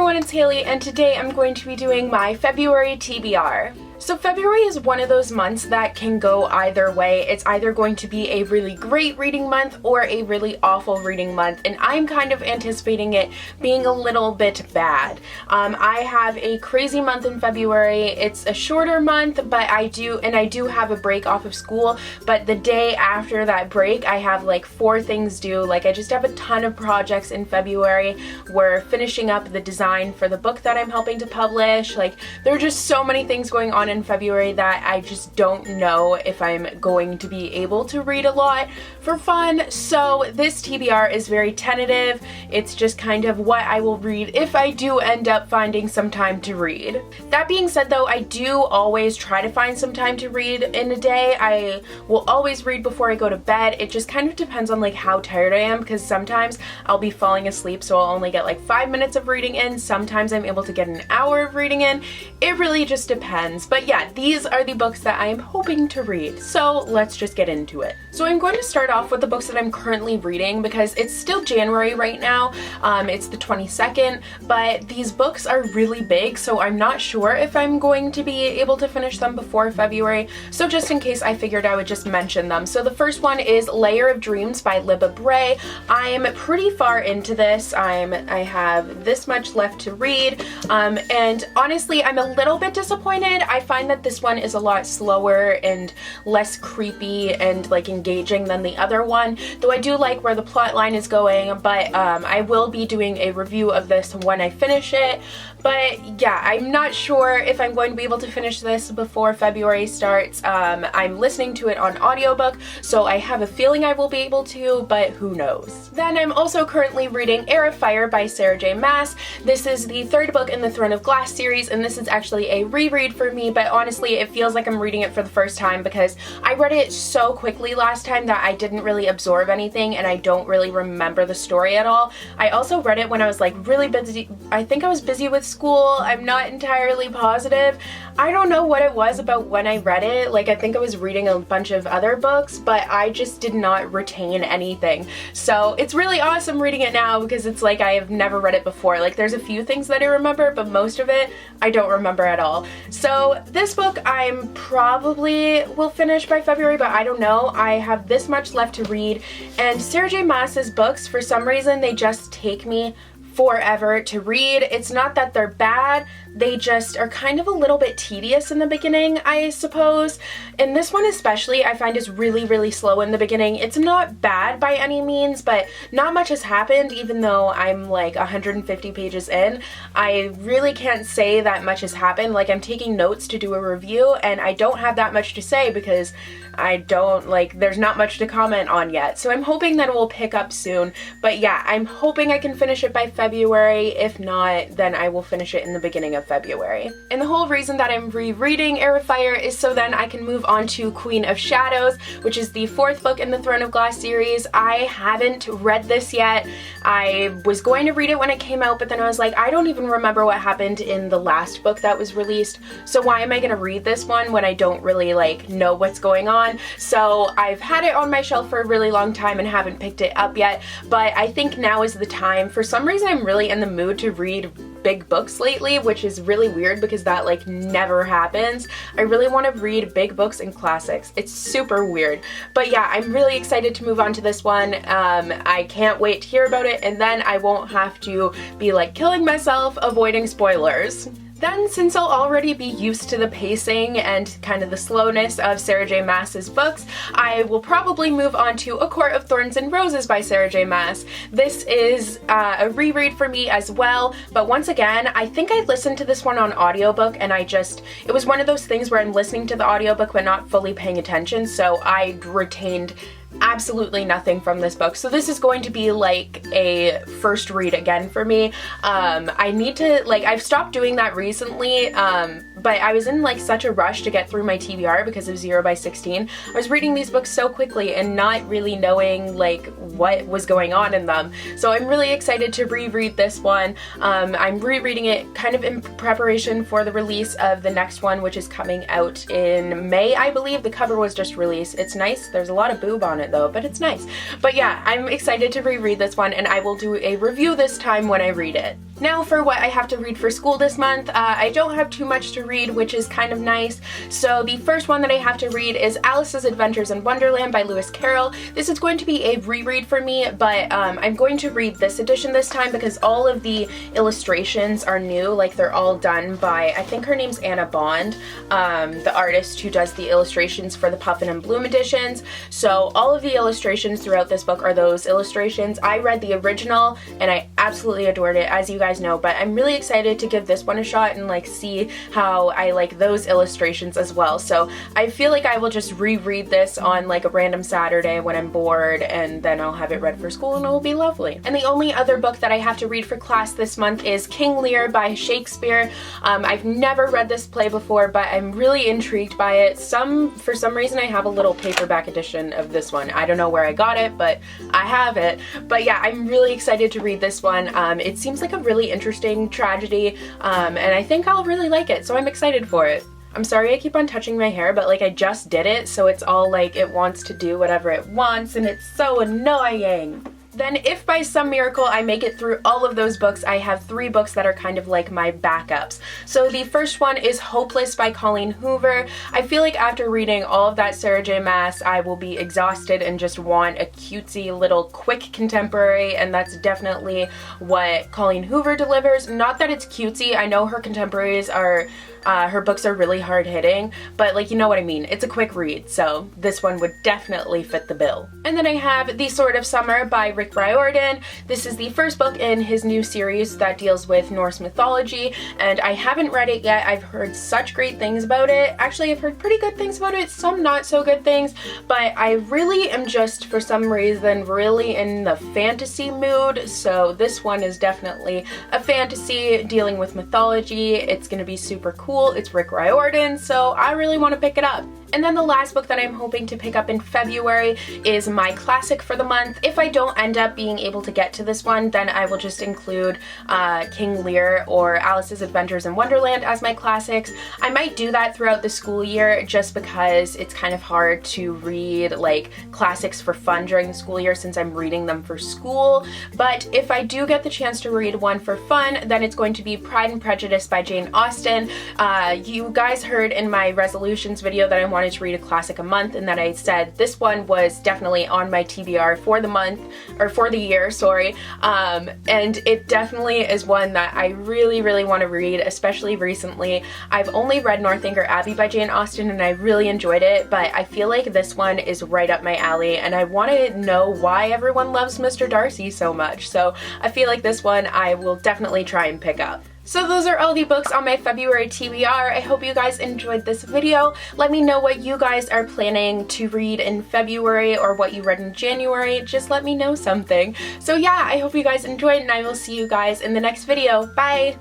everyone, it's Haley, and today I'm going to be doing my February TBR. So February is one of those months that can go either way. It's either going to be a really great reading month or a really awful reading month, and I'm kind of anticipating it being a little bit bad. I have a crazy month in February. It's a shorter month, but I do have a break off of school, but the day after that break I have like 4 things due. Like, I just have a ton of projects in February. We're finishing up the design for the book that I'm helping to publish. Like, there are just so many things going on in February that I just don't know if I'm going to be able to read a lot for fun. So this TBR is very tentative. It's just kind of what I will read if I do end up finding some time to read. That being said though, I do always try to find some time to read in a day. I will always read before I go to bed. It just kind of depends on like how tired I am, because sometimes I'll be falling asleep so I'll only get like 5 minutes of reading in. Sometimes I'm able to get an hour of reading in. It really just depends. But yeah, these are the books that I am hoping to read. So let's just get into it. So I'm going to start off with the books that I'm currently reading because it's still January right now. It's the 22nd, but these books are really big, so I'm not sure if I'm going to be able to finish them before February. So just in case, I figured I would just mention them. So the first one is Layer of Dreams by h.leblanc. I'm pretty far into this. I have this much left to read, and honestly, I'm a little bit disappointed. I find that this one is a lot slower and less creepy and like engaging than the other one, though I do like where the plot line is going. But I will be doing a review of this when I finish it. But yeah, I'm not sure if I'm going to be able to finish this before February starts. I'm listening to it on audiobook, so I have a feeling I will be able to, but who knows. Then I'm also currently reading Heir of Fire by Sarah J. Maas. This is the 3rd book in the Throne of Glass series, and this is actually a reread for me, but honestly it feels like I'm reading it for the first time because I read it so quickly last time that I didn't really absorb anything and I don't really remember the story at all. I also read it when I was like really busy. I think I was busy with school. I'm not entirely positive. I don't know what it was about when I read it. Like, I think I was reading a bunch of other books, but I just did not retain anything. So it's really awesome reading it now because it's like I have never read it before. Like, there's a few things that I remember, but most of it I don't remember at all. So this book I'm probably will finish by February, but I don't know. I have this much left to read, and Sarah J. Maas's books, for some reason, they just take me forever to read. It's not that they're bad, they just are kind of a little bit tedious in the beginning, I suppose. And this one especially I find is really, really slow in the beginning. It's not bad by any means, but not much has happened. Even though I'm like 150 pages in, I really can't say that much has happened. Like, I'm taking notes to do a review and I don't have that much to say because there's not much to comment on yet. So I'm hoping that it will pick up soon. But yeah, I'm hoping I can finish it by February. If not, then I will finish it in the beginning of February. And the whole reason that I'm rereading Heir of Fire is so then I can move on to Queen of Shadows, which is the 4th book in the Throne of Glass series. I haven't read this yet. I was going to read it when it came out, but then I was like, I don't even remember what happened in the last book that was released, so why am I gonna read this one when I don't really like know what's going on? So I've had it on my shelf for a really long time and haven't picked it up yet, but I think now is the time. For some reason I'm really in the mood to read big books lately, which is really weird because that like never happens. I really want to read big books and classics. It's super weird. But yeah, I'm really excited to move on to this one. I can't wait to hear about it, and then I won't have to be like killing myself avoiding spoilers. Then, since I'll already be used to the pacing and kind of the slowness of Sarah J. Maas's books, I will probably move on to A Court of Thorns and Roses by Sarah J. Maas. This is a reread for me as well, but once again, I think I listened to this one on audiobook and it was one of those things where I'm listening to the audiobook but not fully paying attention, so I retained absolutely nothing from this book. So this is going to be like a first read again for me. I need to, like, I've stopped doing that recently, but I was in like such a rush to get through my TBR because of 0 by 16. I was reading these books so quickly and not really knowing like what was going on in them. So I'm really excited to reread this one. I'm rereading it kind of in preparation for the release of the next one, which is coming out in May, I believe. The cover was just released. It's nice. There's a lot of boob on it it though, but it's nice. But yeah, I'm excited to reread this one, and I will do a review this time when I read it. Now for what I have to read for school this month, I don't have too much to read, which is kind of nice. So the first one that I have to read is Alice's Adventures in Wonderland by Lewis Carroll. This is going to be a reread for me, but I'm going to read this edition this time because all of the illustrations are new. Like, they're all done by, I think her name's Anna Bond, the artist who does the illustrations for the Puffin and Bloom editions. So all of the illustrations throughout this book are those illustrations. I read the original and I absolutely adored it, as you guys know, but I'm really excited to give this one a shot and like see how I like those illustrations as well. So I feel like I will just reread this on like a random Saturday when I'm bored, and then I'll have it read for school and it will be lovely. And the only other book that I have to read for class this month is King Lear by Shakespeare. I've never read this play before, but I'm really intrigued by it. For some reason I have a little paperback edition of this one. I don't know where I got it, but I have it. But yeah, I'm really excited to read this one. It seems like a really interesting tragedy, and I think I'll really like it, so I'm excited for it. I'm sorry I keep on touching my hair, but like I just did it, so it's all like it wants to do whatever it wants, and it's so annoying. Then if by some miracle I make it through all of those books, I have 3 books that are kind of like my backups. So the first one is Hopeless by Colleen Hoover. I feel like after reading all of that Sarah J Maas, I will be exhausted and just want a cutesy little quick contemporary, and that's definitely what Colleen Hoover delivers. Not that it's cutesy, I know her contemporaries are her books are really hard-hitting, but like, you know what I mean. It's a quick read, so this one would definitely fit the bill. And then I have The Sword of Summer by Rick Riordan. This is the first book in his new series that deals with Norse mythology, and I haven't read it yet. I've heard such great things about it. Actually, I've heard pretty good things about it, some not so good things, but I really am just, for some reason, really in the fantasy mood, so this one is definitely a fantasy dealing with mythology. It's gonna be super cool. It's Rick Riordan, so I really want to pick it up. And then the last book that I'm hoping to pick up in February is my classic for the month. If I don't end up being able to get to this one, then I will just include King Lear or Alice's Adventures in Wonderland as my classics. I might do that throughout the school year just because it's kind of hard to read like classics for fun during the school year since I'm reading them for school. But if I do get the chance to read one for fun, then it's going to be Pride and Prejudice by Jane Austen. You guys heard in my resolutions video that I wanted to read a classic a month, and that I said this one was definitely on my TBR for the month, or for the year, sorry. And it definitely is one that I really, really want to read, especially recently. I've only read Northanger Abbey by Jane Austen and I really enjoyed it, but I feel like this one is right up my alley, and I want to know why everyone loves Mr. Darcy so much. So I feel like this one I will definitely try and pick up. So those are all the books on my February TBR. I hope you guys enjoyed this video. Let me know what you guys are planning to read in February or what you read in January. Just let me know something. So yeah, I hope you guys enjoyed, and I will see you guys in the next video. Bye!